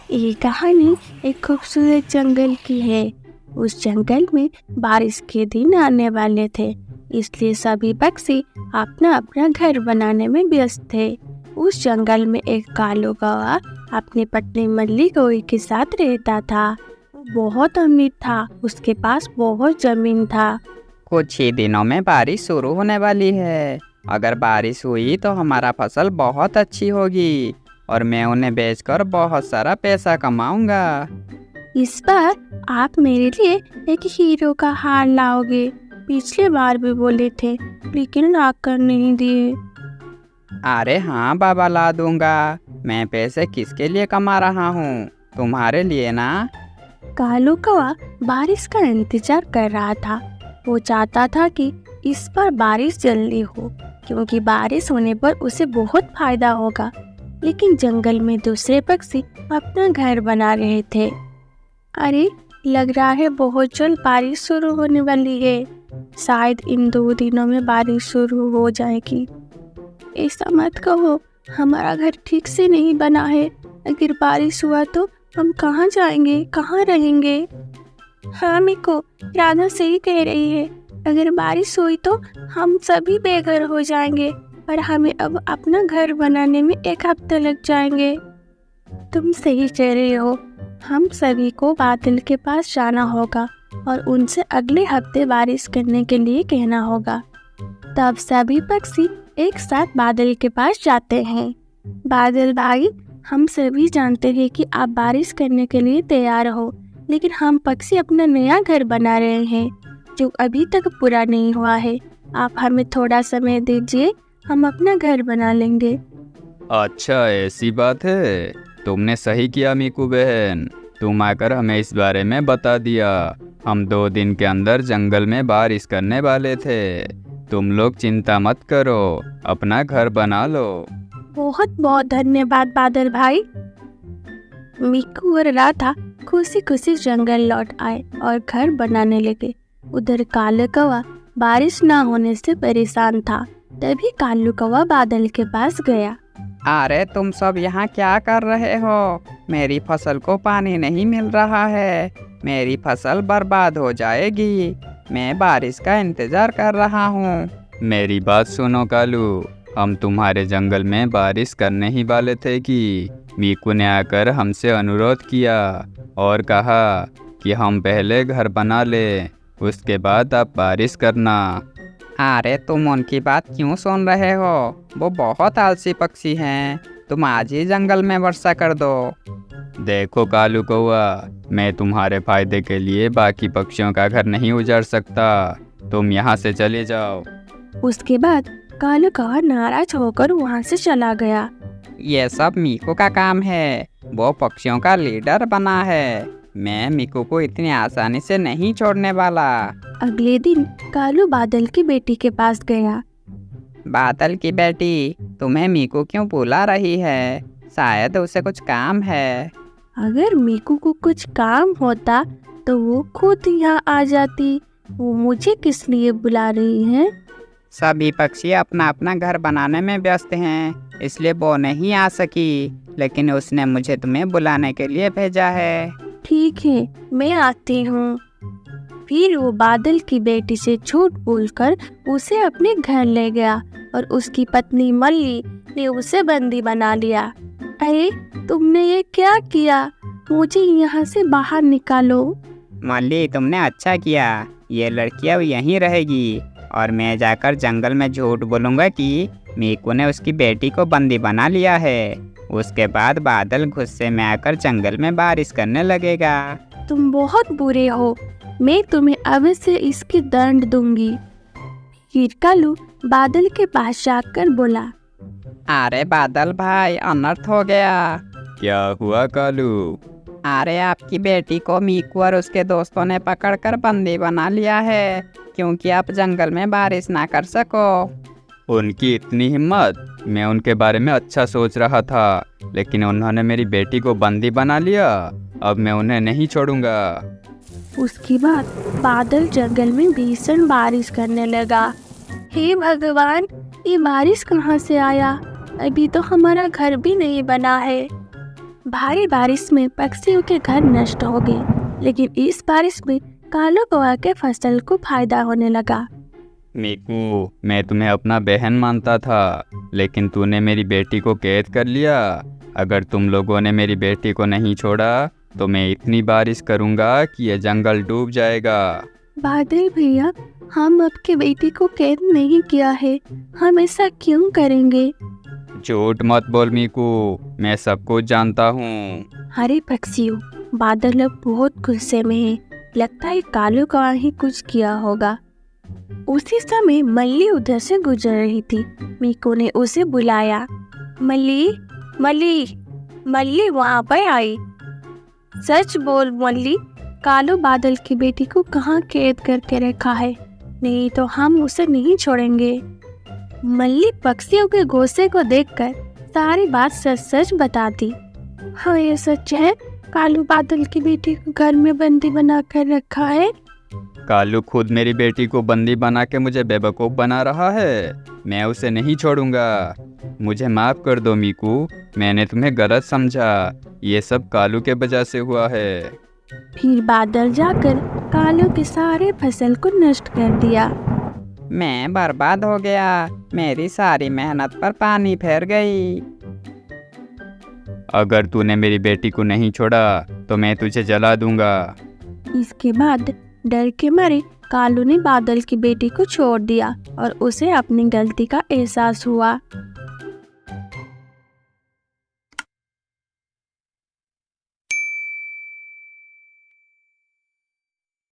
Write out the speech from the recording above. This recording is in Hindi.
ये कहानी एक खूबसूरत जंगल की है। उस जंगल में बारिश के दिन आने वाले थे, इसलिए सभी पक्षी अपना अपना घर बनाने में व्यस्त थे। उस जंगल में एक कालू कौवा अपनी पत्नी मल्ली कौवे के साथ रहता था। वो बहुत अमीर था, उसके पास बहुत जमीन था। कुछ ही दिनों में बारिश शुरू होने वाली है। अगर बारिश हुई तो हमारा फसल बहुत अच्छी होगी और मैं उन्हें बेचकर बहुत सारा पैसा कमाऊंगा। इस बार आप मेरे लिए एक हीरो का हार लाओगे। पिछले बार भी बोले थे, लेकिन लाकर नहीं दिए। अरे हाँ बाबा, ला दूंगा। मैं पैसे किसके लिए कमा रहा हूँ? तुम्हारे लिए ना। कालू कौवा बारिश का इंतजार कर रहा था। वो चाहता था कि इस बार बारिश जल्दी हो, क्योंकि बारिश होने पर उसे बहुत फायदा होगा। लेकिन जंगल में दूसरे पक्षी अपना घर बना रहे थे। अरे, लग रहा है बहुत जल्द बारिश शुरू होने वाली है। शायद इन 2 दिनों में बारिश शुरू हो जाएगी। ऐसा मत कहो, हमारा घर ठीक से नहीं बना है। अगर बारिश हुआ तो हम कहाँ जाएंगे, कहाँ रहेंगे? हाँ मिको, राधा सही कह रही है। अगर बारिश हुई तो हम सभी बेघर हो जाएंगे और हमें अब अपना घर बनाने में 1 हफ्ता लग जाएंगे। तुम सही कह रहे हो। हम सभी को बादल के पास जाना होगा और उनसे अगले हफ्ते बारिश करने के लिए कहना होगा। तब सभी पक्षी एक साथ बादल के पास जाते हैं। बादल भाई, हम सभी जानते हैं कि आप बारिश करने के लिए तैयार हो, लेकिन हम पक्षी अपना नया घर बना रहे हैं जो अभी तक पूरा नहीं हुआ है। आप हमें थोड़ा समय दीजिए, हम अपना घर बना लेंगे। अच्छा, ऐसी बात है। तुमने सही किया मीकू बहन, तुम आकर हमें इस बारे में बता दिया। हम 2 दिन के अंदर जंगल में बारिश करने वाले थे। तुम लोग चिंता मत करो, अपना घर बना लो। बहुत बहुत धन्यवाद बादल भाई। मिकू और राधा खुशी खुशी जंगल लौट आए और घर बनाने लगे। उधर कालू कौवा बारिश ना होने से परेशान था। तभी कालू कौवा बादल के पास गया। अरे तुम सब यहाँ क्या कर रहे हो? मेरी फसल को पानी नहीं मिल रहा है। मेरी फसल बर्बाद हो जाएगी। मैं बारिश का इंतजार कर रहा हूँ। मेरी बात सुनो कालू, हम तुम्हारे जंगल में बारिश करने ही वाले थे कि मीकू ने आकर हमसे अनुरोध किया और कहा कि हम पहले घर बना ले, उसके बाद आप बारिश करना। अरे तुम उनकी बात क्यों सुन रहे हो? वो बहुत आलसी पक्षी हैं। तुम आज ही जंगल में वर्षा कर दो। देखो कालू कौवा, मैं तुम्हारे फायदे के लिए बाकी पक्षियों का घर नहीं उजाड़ सकता। तुम यहाँ से चले जाओ। उसके बाद कालू कौवा नाराज होकर वहाँ से चला गया। ये सब मीकू का काम है। वो पक्षियों का लीडर बना है। मैं मीकू को इतनी आसानी से नहीं छोड़ने वाला। अगले दिन कालू बादल की बेटी के पास गया। बादल की बेटी, तुम्हें मीकू क्यों बुला रही है? शायद उसे कुछ काम है। अगर मिकू को कुछ काम होता तो वो खुद यहाँ आ जाती। वो मुझे किस लिए बुला रही है? सभी पक्षी अपना अपना घर बनाने में व्यस्त हैं, इसलिए वो नहीं आ सकी। लेकिन उसने मुझे तुम्हें बुलाने के लिए भेजा है। ठीक है, मैं आती हूँ। फिर वो बादल की बेटी से झूठ बोलकर उसे अपने घर ले गया और उसकी पत्नी मल्ली ने उसे बंदी बना लिया। अरे, तुमने ये क्या किया? मुझे यहाँ से बाहर निकालो। मल्ली, तुमने अच्छा किया। ये लड़की अब यहीं रहेगी और मैं जाकर जंगल में झूठ बोलूँगा कि मीकू ने उसकी बेटी को बंदी बना लिया है। उसके बाद बादल गुस्से में आकर जंगल में बारिश करने लगेगा। तुम बहुत बुरे हो। मैं तुम्हें अवश्य इसकी दंड दूंगी। फिर कालू बादल के पास जाकर बोला, अरे बादल भाई, अनर्थ हो गया। क्या हुआ कालू? अरे आपकी बेटी को मीकू और उसके दोस्तों ने पकड़कर बंदी बना लिया है, क्योंकि आप जंगल में बारिश ना कर सको। उनकी इतनी हिम्मत! मैं उनके बारे में अच्छा सोच रहा था, लेकिन उन्होंने मेरी बेटी को बंदी बना लिया। अब मैं उन्हें नहीं छोड़ूंगा। उसके बाद बादल जंगल में भीषण बारिश करने लगा। हे भगवान, ये बारिश कहाँ से आया? अभी तो हमारा घर भी नहीं बना है। भारी बारिश में पक्षियों के घर नष्ट हो गए, लेकिन इस बारिश में कालू कौवा के फसल को फायदा होने लगा। मीकू, मैं तुम्हें अपना बहन मानता था, लेकिन तूने मेरी बेटी को कैद कर लिया। अगर तुम लोगों ने मेरी बेटी को नहीं छोड़ा तो मैं इतनी बारिश करूँगा कि ये जंगल डूब जाएगा। बादल भैया, हम आपके बेटी को कैद नहीं किया है, हम ऐसा क्यों करेंगे? झूठ मत बोल मीकू, मैं सब कुछ जानता हूँ। अरे पक्षियों, बादल अब बहुत गुस्से में है, लगता है कालू कौवा ही कुछ किया होगा। उसी समय मल्ली उधर से गुजर रही थी। मीकू ने उसे बुलाया। मल्ली, मल्ली, मल्ली वहाँ पर आई। सच बोल मल्ली, कालू बादल की बेटी को कहाँ कैद करके रखा है? नहीं तो हम उसे नहीं छोड़ेंगे। मल्ली पक्षियों के गुस्से को देखकर सारी बात सच सच बताती। हाँ, ये सच है, कालू बादल की बेटी को घर में बंदी बना कर रखा है। कालू खुद मेरी बेटी को बंदी बना के मुझे बेवकूफ़ बना रहा है। मैं उसे नहीं छोड़ूंगा। मुझे माफ़ कर दो मीकू, मैंने तुम्हें गलत समझा। ये सब कालू के वजह से हुआ है। फिर बादल जाकर कालू के सारे फसल को नष्ट कर दिया। मैं बर्बाद हो गया, मेरी सारी मेहनत पर पानी फेर गई। अगर तूने मेरी बेटी को नहीं छोड़ा तो मैं तुझे जला दूंगा। इसके बाद डर के मारे कालू ने बादल की बेटी को छोड़ दिया और उसे अपनी गलती का एहसास हुआ।